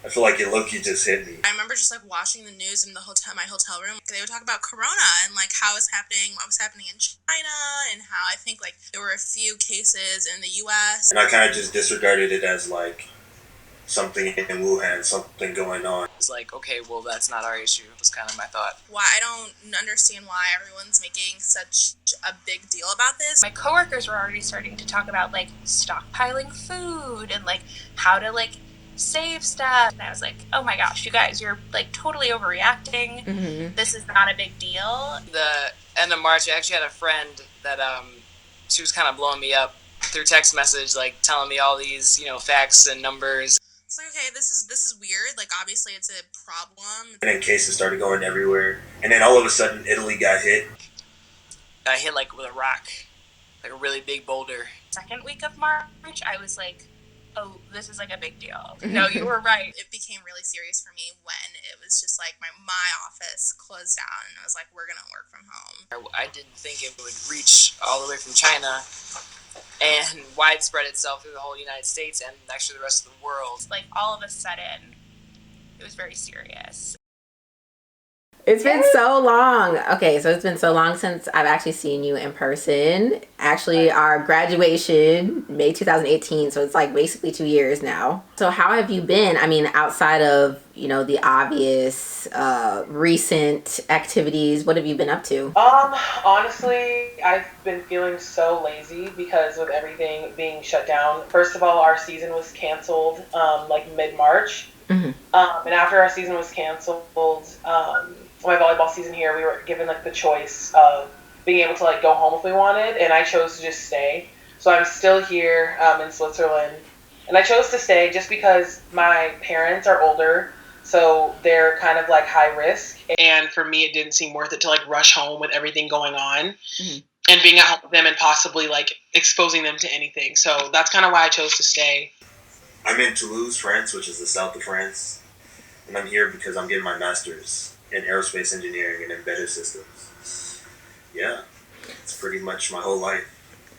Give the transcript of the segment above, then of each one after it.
I feel like it low-key just hit me. I remember just like watching the news in my hotel room. They would talk about Corona and like how it's happening, what was happening in China, and how I think like there were a few cases in the U.S. And I kind of just disregarded it as like something in Wuhan, something going on. It's like, okay, well, that's not our issue, was kind of my thought. Why I don't understand why everyone's making such a big deal about this. My coworkers were already starting to talk about like stockpiling food and like how to like save stuff. And I was like, oh my gosh, you guys, you're like totally overreacting. Mm-hmm. This is not a big deal. The end of March, I actually had a friend that she was kind of blowing me up through text message, like telling me all these, facts and numbers. It's like, okay, this is weird. Like, obviously, it's a problem. And then cases started going everywhere. And then all of a sudden, Italy got hit. I hit, like, with a rock. Like a really big boulder. Second week of March, I was like, oh, this is, like, a big deal. No, you were right. It became really serious for me when it was just, like, my office closed down. And I was like, we're going to work from home. I didn't think it would reach all the way from China and widespread itself through the whole United States and actually the rest of the world. Like, all of a sudden, it was very serious. It's been so long. Okay, so it's been so long since I've actually seen you in person. Actually, our graduation, May 2018, so it's like basically 2 years now. So how have you been? I mean, outside of, the obvious recent activities, what have you been up to? Honestly, I've been feeling so lazy because with everything being shut down. First of all, our season was canceled like mid-March. Mm-hmm. And after our season was canceled, my volleyball season here, we were given like the choice of being able to like go home if we wanted, and I chose to just stay. So I'm still here in Switzerland, and I chose to stay just because my parents are older, so they're kind of like high risk. And for me, it didn't seem worth it to like rush home with everything going on. Mm-hmm. And being at home with them and possibly like exposing them to anything. So that's kind of why I chose to stay. I'm in Toulouse, France, which is the south of France, and I'm here because I'm getting my master's in aerospace engineering and embedded systems. Yeah, it's pretty much my whole life.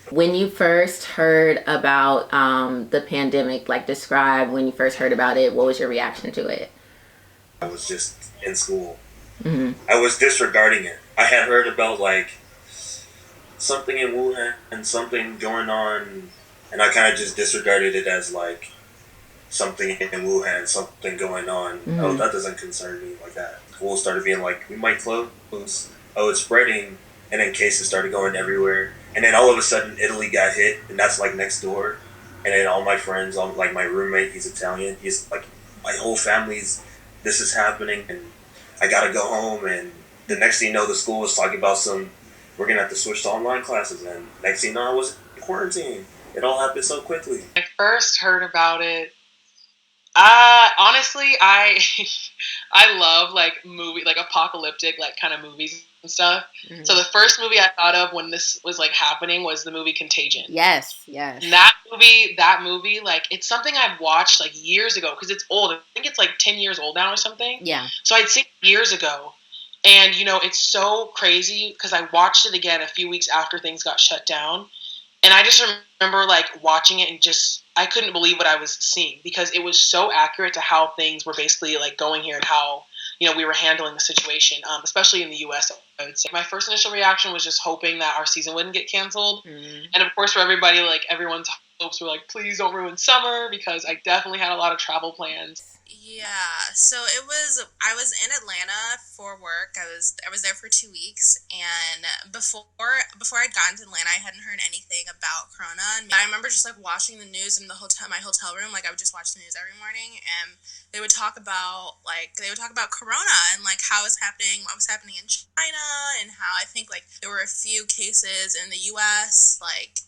When you first heard about the pandemic, like describe when you first heard about it, what was your reaction to it? I was just in school. Mm-hmm. I was disregarding it. I had heard about like something in Wuhan and something going on, and I kind of just disregarded it as like something in Wuhan, something going on. Mm-hmm. Oh, that doesn't concern me like that. Schools started being like, we might close. Oh, it's spreading. And then cases started going everywhere. And then all of a sudden, Italy got hit, and that's like next door. And then all my friends, like my roommate, he's Italian. He's like, my whole family's, this is happening, and I gotta go home. And the next thing you know, the school was talking about we're gonna have to switch to online classes. And next thing you know, I was in quarantine. It all happened so quickly. I first heard about it. Honestly, I love like apocalyptic like kind of movies and stuff. Mm-hmm. So the first movie I thought of when this was like happening was the movie Contagion. Yes. And that movie, like it's something I've watched like years ago because it's old. I think it's like 10 years old now or something. Yeah. So I'd seen it years ago, and it's so crazy because I watched it again a few weeks after things got shut down. And I just remember like watching it and just I couldn't believe what I was seeing because it was so accurate to how things were basically like going here and how we were handling the situation, especially in the U.S. I would say my first initial reaction was just hoping that our season wouldn't get canceled, and of course for everybody, like everyone's hopes were like, please don't ruin summer because I definitely had a lot of travel plans. Yeah, so I was in Atlanta for work. I was there for 2 weeks, and before I'd gotten to Atlanta, I hadn't heard anything about Corona. And I remember just like watching the news in my hotel room. Like I would just watch the news every morning, and they would talk about Corona and like how it's happening, what was happening in China, and how I think like there were a few cases in the U.S. Like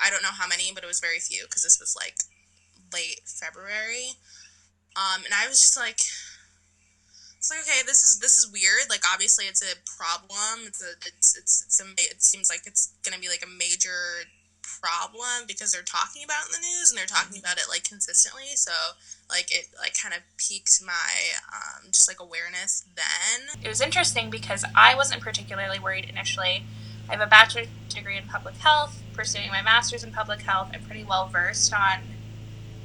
I don't know how many, but it was very few because this was like late February. And I was just like, it's like, okay, this is weird. Like, obviously, it's a problem. It seems like it's gonna be like a major problem because they're talking about it in the news and they're talking about it like consistently. So, like, it like kind of piqued my just like awareness then. It was interesting because I wasn't particularly worried initially. I have a bachelor's degree in public health, pursuing my master's in public health. I'm pretty well versed on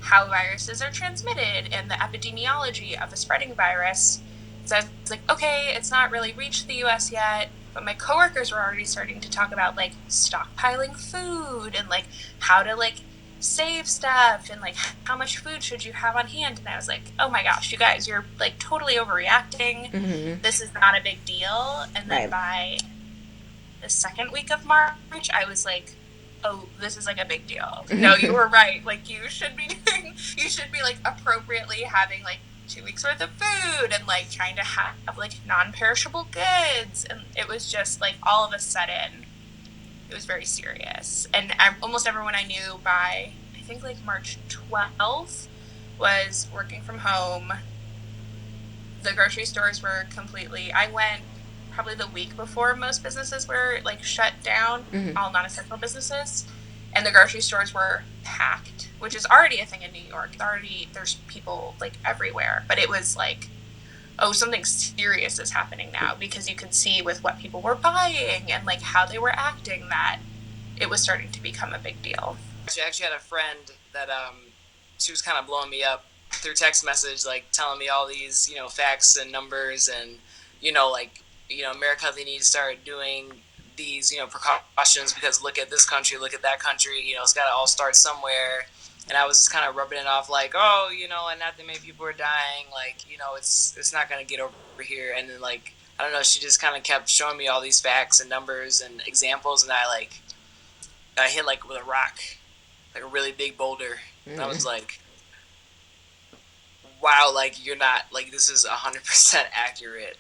how viruses are transmitted and the epidemiology of a spreading virus. So I was like, okay, it's not really reached the US yet, but my coworkers were already starting to talk about like stockpiling food and like how to like save stuff and like how much food should you have on hand. And I was like, oh my gosh, you guys, you're like totally overreacting. Mm-hmm. This is not a big deal. And then Right. by the second week of March, I was like, oh, this is like a big deal. No, you were right. Like you should be like appropriately having like 2 weeks worth of food and like trying to have like non-perishable goods. And it was just like all of a sudden it was very serious. And almost everyone I knew by I think like March 12th was working from home. The grocery stores were completely, I went probably the week before most businesses were like shut down, all non-essential businesses, and the grocery stores were packed, which is already a thing in New York. There's people like everywhere, but it was like, oh, something serious is happening now, because you could see with what people were buying and like how they were acting that it was starting to become a big deal. I actually had a friend that she was kind of blowing me up through text message, like telling me all these, facts and numbers, and like, America, they need to start doing these, precautions, because look at this country, look at that country, it's got to all start somewhere. And I was just kind of rubbing it off like, oh, and not that many people are dying, like, it's not going to get over here. And then, like, I don't know, she just kind of kept showing me all these facts and numbers and examples, and I hit like with a rock, like a really big boulder. And I was like, wow, like you're not, like this is 100% accurate.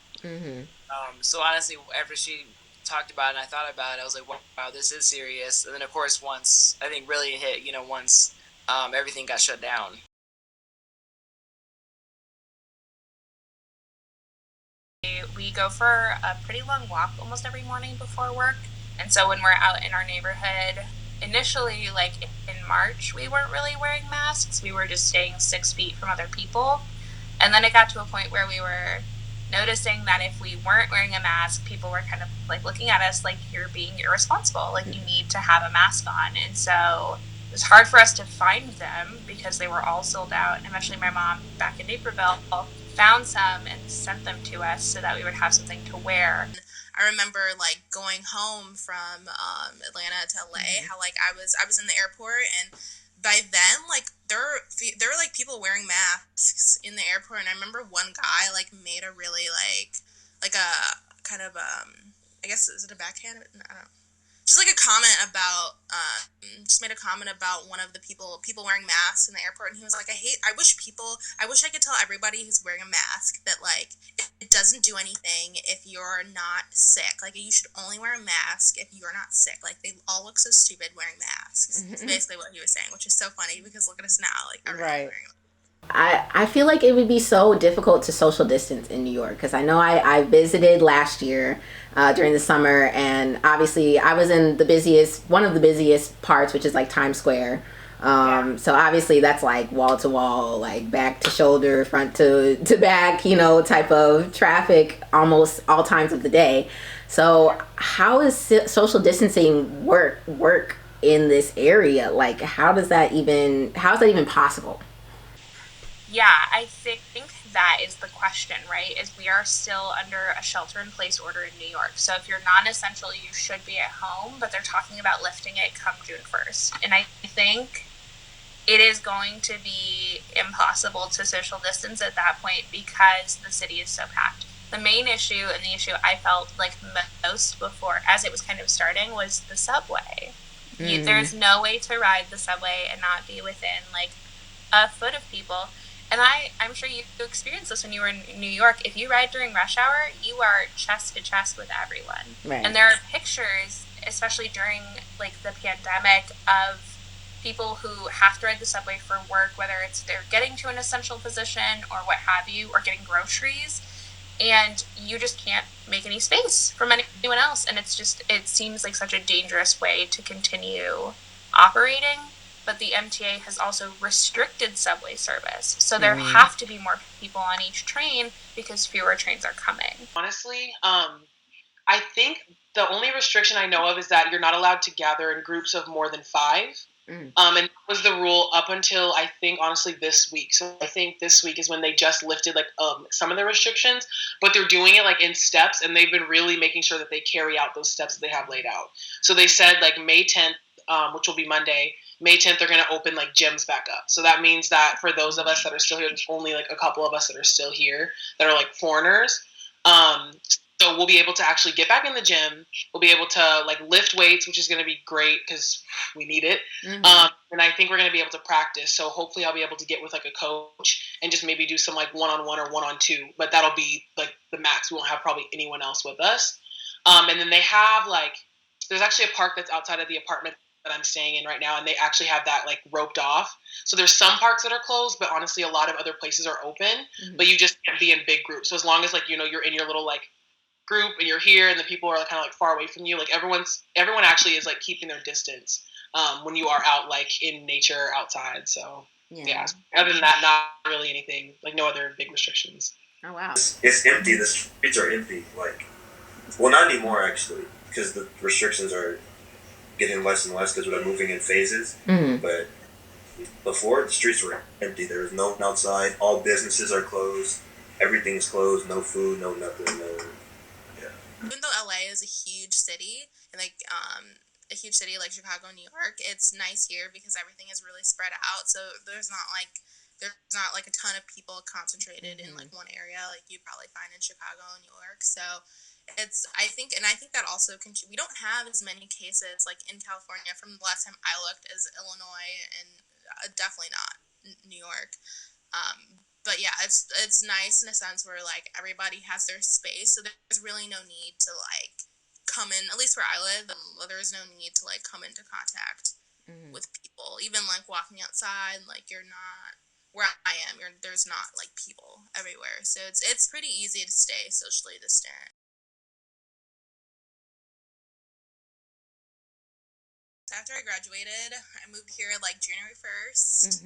So honestly, after she talked about it and I thought about it, I was like, wow, this is serious. And then of course, once I think really it hit, once everything got shut down. We go for a pretty long walk almost every morning before work. And so when we're out in our neighborhood, initially, like in March, we weren't really wearing masks. We were just staying 6 feet from other people. And then it got to a point where we were noticing that if we weren't wearing a mask, people were kind of like looking at us like you're being irresponsible, like you need to have a mask on. And so it was hard for us to find them because they were all sold out. And eventually my mom back in Naperville found some and sent them to us so that we would have something to wear. I remember like going home from Atlanta to LA, how like I was in the airport, and by then like there were like people wearing masks in the airport, and I remember one guy like made a really like a kind of I guess, is it a backhand? I don't know. Just like a comment about just made a comment about one of the people wearing masks in the airport, and he was like, I wish I could tell everybody who's wearing a mask that like it doesn't do anything if you're not sick. Like you should only wear a mask if you're not sick. Like they all look so stupid wearing masks. It's basically what he was saying, which is so funny because look at us now, like everyone's wearing I feel like it would be so difficult to social distance in New York, because I know I visited last year during the summer, and obviously I was in one of the busiest parts, which is like Times Square. So obviously that's like wall to wall, like back to shoulder, front to back, type of traffic almost all times of the day. So how is social distancing work in this area? Like how is that even possible? Yeah, I think that is the question, right? Is we are still under a shelter-in-place order in New York. So if you're non-essential, you should be at home, but they're talking about lifting it come June 1st. And I think it is going to be impossible to social distance at that point because the city is so packed. The main issue, and the issue I felt like most before, as it was kind of starting, was the subway. There's no way to ride the subway and not be within like a foot of people. And I'm sure you experienced this when you were in New York. If you ride during rush hour, you are chest to chest with everyone. Right. And there are pictures, especially during like the pandemic, of people who have to ride the subway for work, whether it's they're getting to an essential position or what have you, or getting groceries, and you just can't make any space from anyone else. And it seems like such a dangerous way to continue operating. But the MTA has also restricted subway service. So there have to be more people on each train because fewer trains are coming. Honestly, I think the only restriction I know of is that you're not allowed to gather in groups of more than 5. And that was the rule up until I think honestly this week. So I think this week is when they just lifted like some of the restrictions, but they're doing it like in steps, and they've been really making sure that they carry out those steps that they have laid out. So they said like May 10th, which will be Monday, May 10th, they're going to open like gyms back up. So that means that for those of us that are still here, there's only like a couple of us that are still here that are like foreigners. So we'll be able to actually get back in the gym. We'll be able to like lift weights, which is going to be great because we need it. And I think we're going to be able to practice. So hopefully I'll be able to get with like a coach and just maybe do some like one-on-one or one-on-two. But that'll be like the max. We won't have probably anyone else with us. And then they have like, there's actually a park that's outside of the apartment that I'm staying in right now, and they actually have that like roped off. So there's some parks that are closed, but honestly a lot of other places are open. But you just can't be in big groups. So as long as like, you know, you're in your little like group and you're here and the people are kind of like far away from you, like everyone actually is like keeping their distance when you are out like in nature outside. So yeah, other than that, not really anything, like no other big restrictions. Oh wow. It's empty. The streets are empty. Like, well, not anymore actually, because the restrictions are getting less and less because we're moving in phases. But before, the streets were empty. There was no one outside. All businesses are closed. Everything's closed. No food. No nothing. No. Even though LA is a huge city, and like a huge city like Chicago, New York, it's nice here because everything is really spread out. So there's not like a ton of people concentrated in like one area like you'd probably find in Chicago and New York. So I think that also we don't have as many cases like in California from the last time I looked as Illinois, and definitely not New York. But yeah, it's nice in a sense where like everybody has their space, so there's really no need to like come in. At least where I live, there's no need to like come into contact with people. Even like walking outside, like you're not where I am. There's not like people everywhere, so it's pretty easy to stay socially distant. After I graduated, I moved here like January 1st.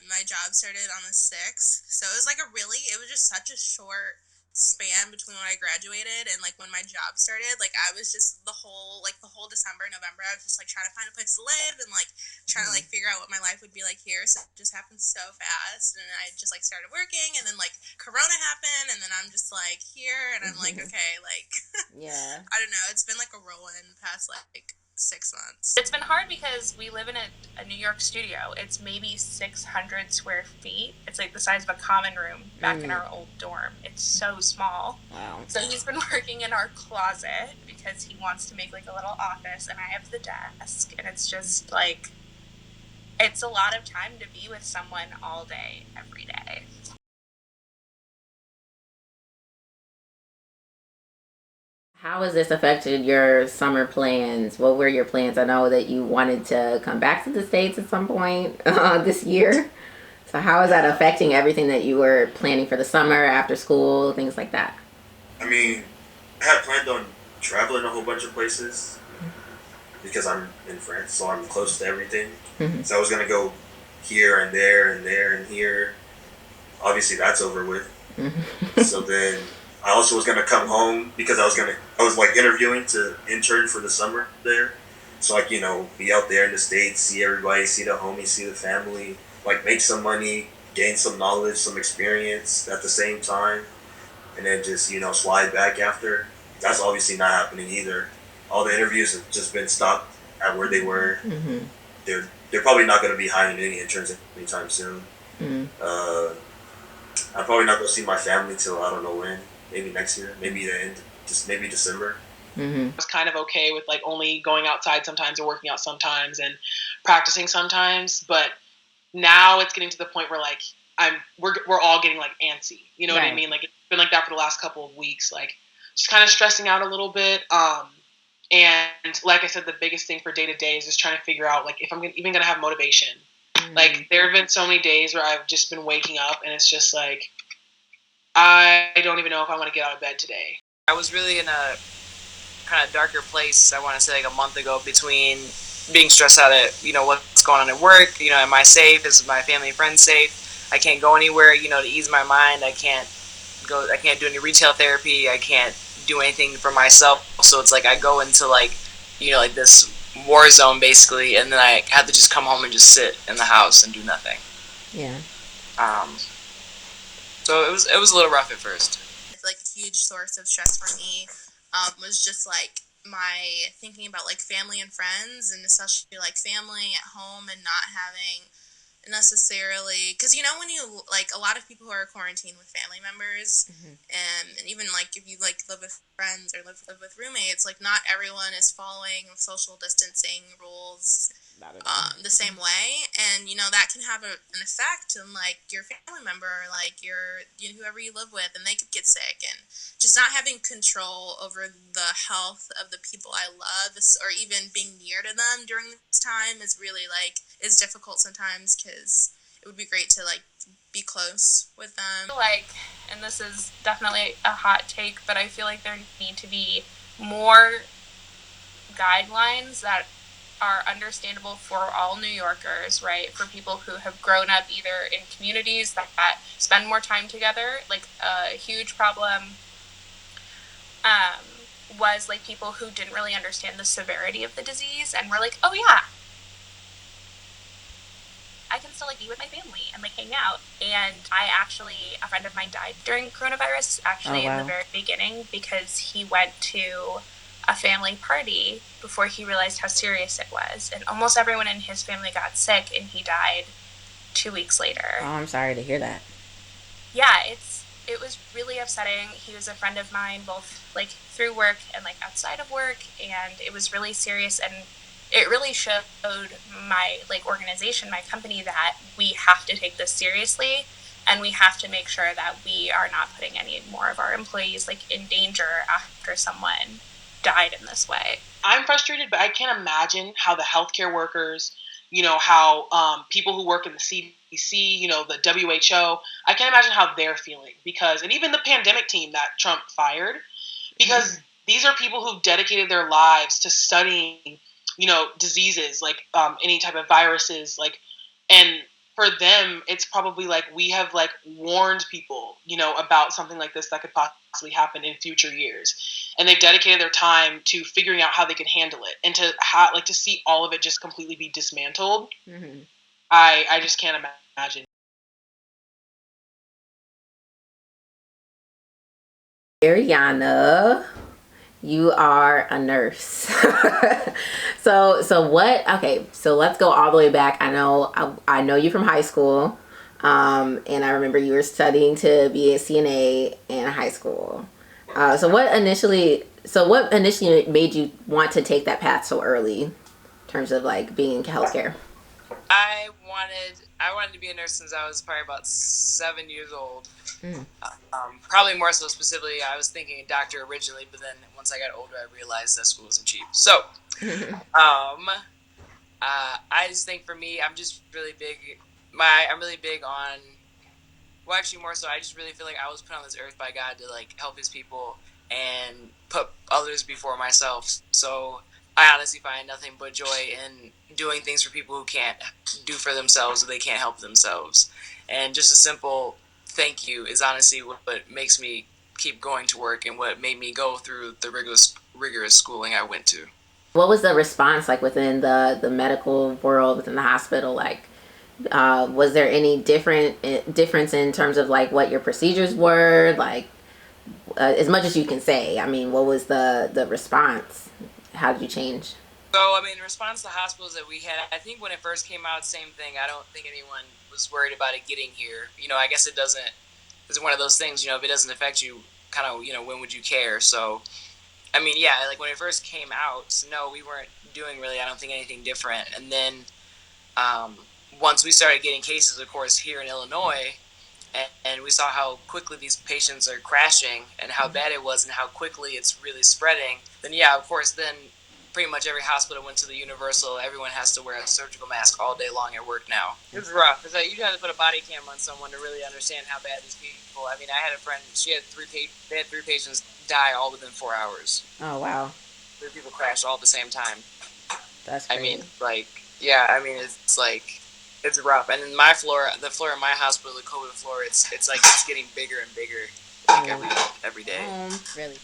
My job started on the 6th. So it was just such a short span between when I graduated and like when my job started. Like I was just the whole December, November, I was just like trying to find a place to live and like trying to like figure out what my life would be like here. So it just happened so fast, and I just like started working, and then like Corona happened, and then I'm just like here, and I'm like, okay, like I don't know, it's been like a whirlwind past like 6 months. It's been hard because we live in a New York studio. It's maybe 600 square feet. It's like the size of a common room back in our old dorm. It's so small. Wow. So he's been working in our closet because he wants to make like a little office, and I have the desk, and it's just like, it's a lot of time to be with someone all day, every day. How has this affected your summer plans? What were your plans? I know that you wanted to come back to the States at some point this year. So how is that affecting everything that you were planning for the summer, after school, things like that? I mean, I had planned on traveling a whole bunch of places because I'm in France, so I'm close to everything. So I was going to go here and there and there and here. Obviously, that's over with. So then I also was going to come home because I was like interviewing to intern for the summer there. So like, you know, be out there in the States, see everybody, see the homies, see the family, like make some money, gain some knowledge, some experience at the same time, and then just, you know, slide back after. That's obviously not happening either. All the interviews have just been stopped at where they were. They're probably not going to be hiring any interns anytime soon. I'm probably not going to see my family till I don't know when. Maybe next year, maybe the end, just maybe December. I was kind of okay with like only going outside sometimes or working out sometimes and practicing sometimes, but now it's getting to the point where like we're all getting like antsy. You know what I mean? Like it's been like that for the last couple of weeks, like just kind of stressing out a little bit. And like I said, the biggest thing for day to day is just trying to figure out like if I'm even gonna have motivation. Like there have been so many days where I've just been waking up and it's just like, I don't even know if I want to get out of bed today. I was really in a kind of darker place, I want to say like a month ago, between being stressed out at, you know, what's going on at work, you know, am I safe, is my family and friends safe, I can't go anywhere, you know, to ease my mind, I can't do any retail therapy, I can't do anything for myself, so it's like I go into like, you know, like this war zone basically, and then I had to just come home and just sit in the house and do nothing. Yeah. So it was a little rough at first. Like a huge source of stress for me was just like my thinking about like family and friends, and especially like family at home and not having necessarily, because when you like a lot of people who are quarantined with family members, and even like if you like live with friends or live with roommates, like not everyone is following social distancing rules the same way, and that can have an effect on like your family member or like your whoever you live with, and they could get sick, and just not having control over the health of the people I love or even being near to them during this time is really like is difficult sometimes, because it would be great to like be close with them. Like, and this is definitely a hot take, but I feel like there need to be more guidelines that are understandable for all New Yorkers, right? For people who have grown up either in communities that spend more time together. Like a huge problem was like people who didn't really understand the severity of the disease and were like, oh yeah, I can still like be with my family and like hang out. And a friend of mine died during coronavirus, actually in the very beginning, because he went to a family party before he realized how serious it was, and almost everyone in his family got sick, and he died 2 weeks later. Oh, I'm sorry to hear that. Yeah, it was really upsetting. He was a friend of mine, both like through work and like outside of work, and it was really serious, and it really showed my like organization, my company, that we have to take this seriously, and we have to make sure that we are not putting any more of our employees like in danger after someone died in this way. I'm frustrated, but I can't imagine how the healthcare workers, how people who work in the CDC, the WHO, I can't imagine how they're feeling, and even the pandemic team that Trump fired, because these are people who dedicated their lives to studying, diseases like any type of viruses, and for them, it's probably like we have like warned people, about something like this that could possibly happen in future years, and they've dedicated their time to figuring out how they can handle it, and to see all of it just completely be dismantled. I just can't imagine. Ariana, you are a nurse. So what? Okay, so let's go all the way back. I know you from high school, and I remember you were studying to be a CNA in high school. So what initially made you want to take that path so early, in terms of like being in healthcare? I wanted to be a nurse since I was probably about 7 years old. Probably more so specifically, I was thinking a doctor originally, but then once I got older, I realized that school wasn't cheap. So, I just think for me, I'm just really big. I'm really big on. Well, actually, more so, I just really feel like I was put on this earth by God to like help His people and put others before myself. So I honestly find nothing but joy in doing things for people who can't do for themselves or they can't help themselves. And just a simple thank you is honestly what makes me keep going to work and what made me go through the rigorous schooling I went to. What was the response like within the medical world, within the hospital? Like, was there any difference in terms of like what your procedures were? Like, as much as you can say. I mean, what was the response? How did you change? So, I mean, in response to hospitals that we had, I think when it first came out, same thing. I don't think anyone was worried about it getting here. I guess it doesn't. It's one of those things. If it doesn't affect you, kind of, when would you care? So, I mean, yeah, like when it first came out, no, we weren't doing really, I don't think, anything different. And then once we started getting cases, of course, here in Illinois, and we saw how quickly these patients are crashing and how bad it was and how quickly it's really spreading, then yeah, of course, then pretty much every hospital went to the universal, everyone has to wear a surgical mask all day long at work now. It's rough. It's like you have to put a body cam on someone to really understand how bad these people. I mean, I had a friend, they had three patients die all within 4 hours. Oh, wow. 3 people crashed all at the same time. That's crazy. I mean, like, yeah, I mean, it's like, it's rough. And then the floor in my hospital, the COVID floor, it's like it's getting bigger and bigger, like every day. Really?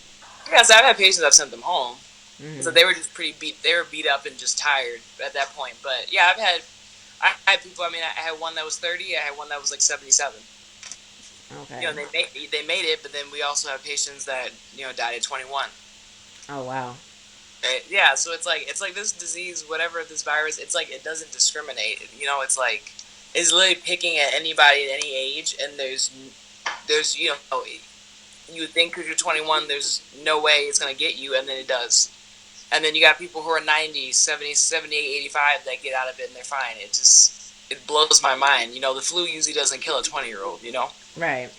Yeah, so I've had patients, I've sent them home. So they were just they were beat up and just tired at that point. But yeah, I had people. I mean, I had one that was 30. I had one that was like 77. Okay. You know, they made it, but then we also have patients that died at 21. Oh wow. Right? Yeah, so it's like this disease, whatever this virus, it's like it doesn't discriminate. It's like it's literally picking at anybody at any age, and there's you would think because you're 21, there's no way it's gonna get you, and then it does. And then you got people who are 90, 70, 78, 85 that get out of it and they're fine. It blows my mind. The flu usually doesn't kill a 20-year-old. Right.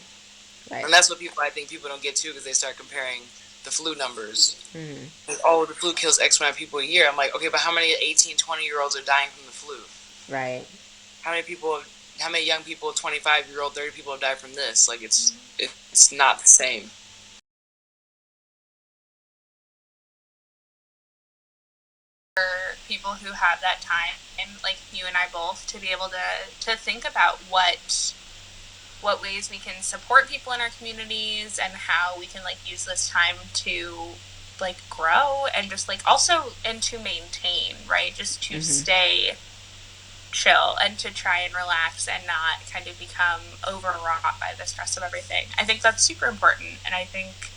Right. And that's what I think people don't get to because they start comparing the flu numbers. Mm-hmm. Oh, the flu kills X amount of people a year. I'm like, okay, but how many 18, 20-year-olds are dying from the flu? Right. How many young people, 25-year-old, 30 people have died from this? Like, it's not the same. For people who have that time, and like you and I both, to be able to think about what ways we can support people in our communities and how we can like use this time to like grow and just like also and to maintain, right? Just to stay chill and to try and relax and not kind of become overwrought by the stress of everything. I think that's super important, and I think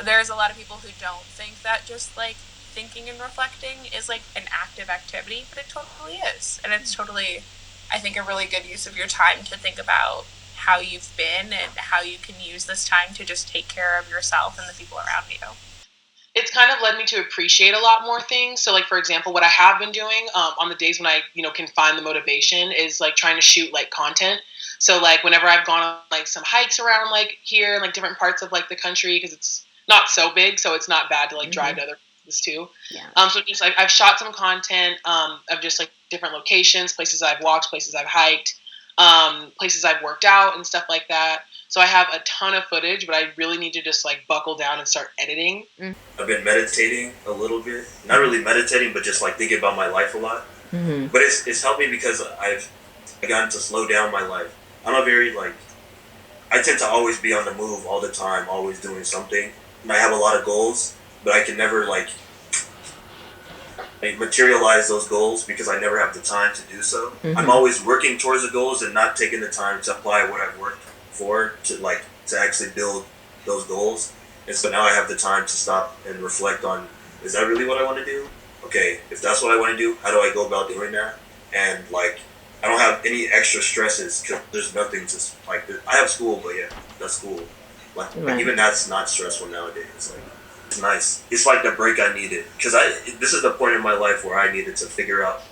there's a lot of people who don't think that just like thinking and reflecting is like an active activity, but it totally is. And it's totally, I think, a really good use of your time to think about how you've been and how you can use this time to just take care of yourself and the people around you. It's kind of led me to appreciate a lot more things. So like, for example, what I have been doing on the days when I, can find the motivation is like trying to shoot like content. So like whenever I've gone on like some hikes around like here and like different parts of like the country, because it's not so big, so it's not bad to like drive to other places too. Yeah. So just like I've shot some content of just like different locations, places I've walked, places I've hiked, places I've worked out and stuff like that. So I have a ton of footage, but I really need to just like buckle down and start editing. I've been meditating a little bit. Not really meditating, but just like thinking about my life a lot. Mm-hmm. But it's helped me because I've gotten to slow down my life. I'm a very I tend to always be on the move all the time, always doing something. And I have a lot of goals, but I can never materialize those goals because I never have the time to do so. Mm-hmm. I'm always working towards the goals and not taking the time to apply what I've worked for to actually build those goals. And so now I have the time to stop and reflect on, is that really what I want to do? Okay, if that's what I want to do, how do I go about doing that? And I don't have any extra stresses because there's nothing to I have school, but yeah, that's school. Even that's not stressful nowadays. It's nice. It's like the break I needed because this is the point in my life where I needed to figure out,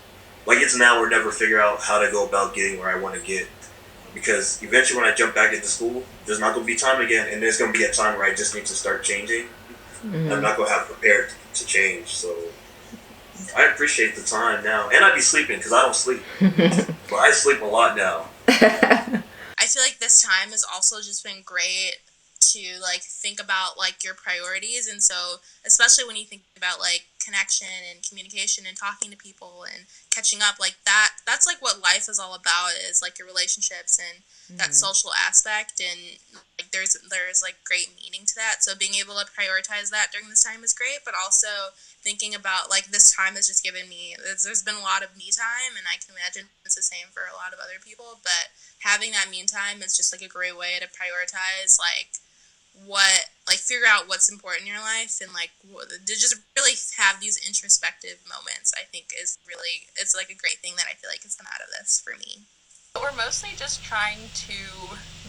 it's now or never, figure out how to go about getting where I want to get. Because eventually when I jump back into school, there's not going to be time again, and there's going to be a time where I just need to start changing. Mm-hmm. I'm not going to have prepared to change, so I appreciate the time now. And I be sleeping because I don't sleep. But I sleep a lot now. I feel like this time has also just been great to think about your priorities, and so especially when you think about connection and communication and talking to people and catching up, that's what life is all about, is your relationships and that social aspect, and there's great meaning to that. So being able to prioritize that during this time is great, but also thinking about this time has just given me, there's been a lot of me time, and I can imagine it's the same for a lot of other people, but having that me time is just a great way to prioritize figure out what's important in your life, and to just really have these introspective moments. I think is really, it's a great thing that I feel has come out of this for me. But we're mostly just trying to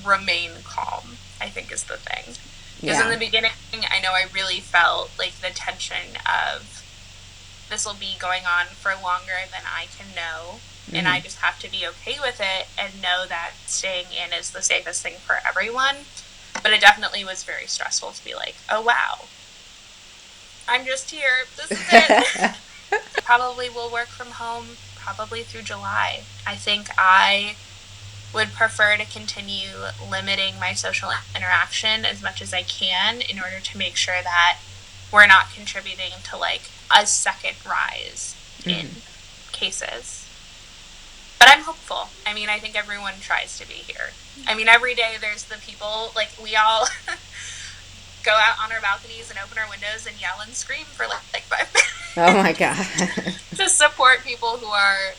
remain calm, I think, is the thing. Because in the beginning, I know I really felt the tension of this will be going on for longer than I can know, and I just have to be okay with it and know that staying in is the safest thing for everyone. But it definitely was very stressful to be oh wow, I'm just here, this is it. Probably will work from home probably through July. I think I would prefer to continue limiting my social interaction as much as I can in order to make sure that we're not contributing to a second rise in cases. But I'm hopeful. I mean, I think everyone tries to be here. I mean, every day there's the people, we all, go out on our balconies and open our windows and yell and scream for like 5 minutes. Oh my God. To support people who are,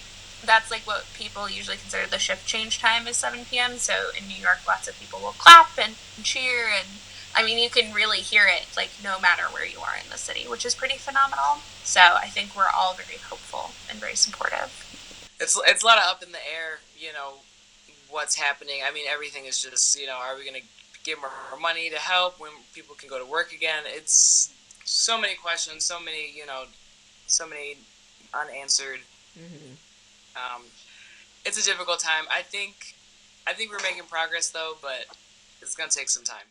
that's like what people usually consider the shift change time is 7 p.m. So in New York, lots of people will clap and cheer. And I mean, you can really hear it like no matter where you are in the city, which is pretty phenomenal. So I think we're all very hopeful and very supportive. It's a lot of up in the air, what's happening. I mean, everything is just, are we going to give more money to help when people can go to work again? It's so many questions, so many unanswered. Mm-hmm. It's a difficult time. I think we're making progress though, but it's going to take some time.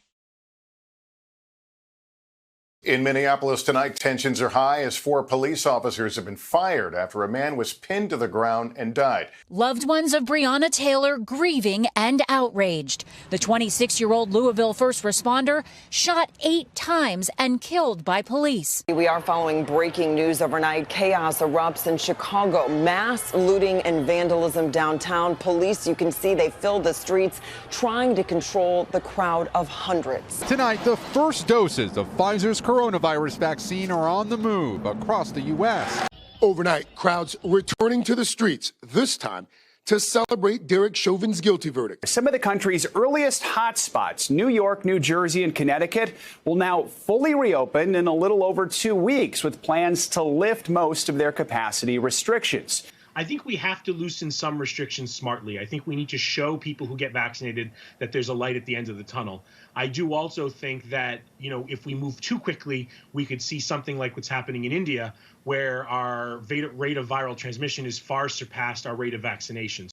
In Minneapolis tonight, tensions are high as 4 police officers have been fired after a man was pinned to the ground and died. Loved ones of Breonna Taylor grieving and outraged. The 26-year-old Louisville first responder shot 8 times and killed by police. We are following breaking news overnight. Chaos erupts in Chicago. Mass looting and vandalism downtown. Police, you can see they filled the streets trying to control the crowd of hundreds. Tonight, the first doses of Pfizer's coronavirus vaccine are on the move across the U.S. Overnight, crowds returning to the streets, this time to celebrate Derek Chauvin's guilty verdict. Some of the country's earliest hotspots, New York, New Jersey, and Connecticut, will now fully reopen in a little over 2 weeks, with plans to lift most of their capacity restrictions. I think we have to loosen some restrictions smartly. I think we need to show people who get vaccinated that there's a light at the end of the tunnel. I do also think that, if we move too quickly, we could see something like what's happening in India, where our rate of viral transmission is far surpassed our rate of vaccinations.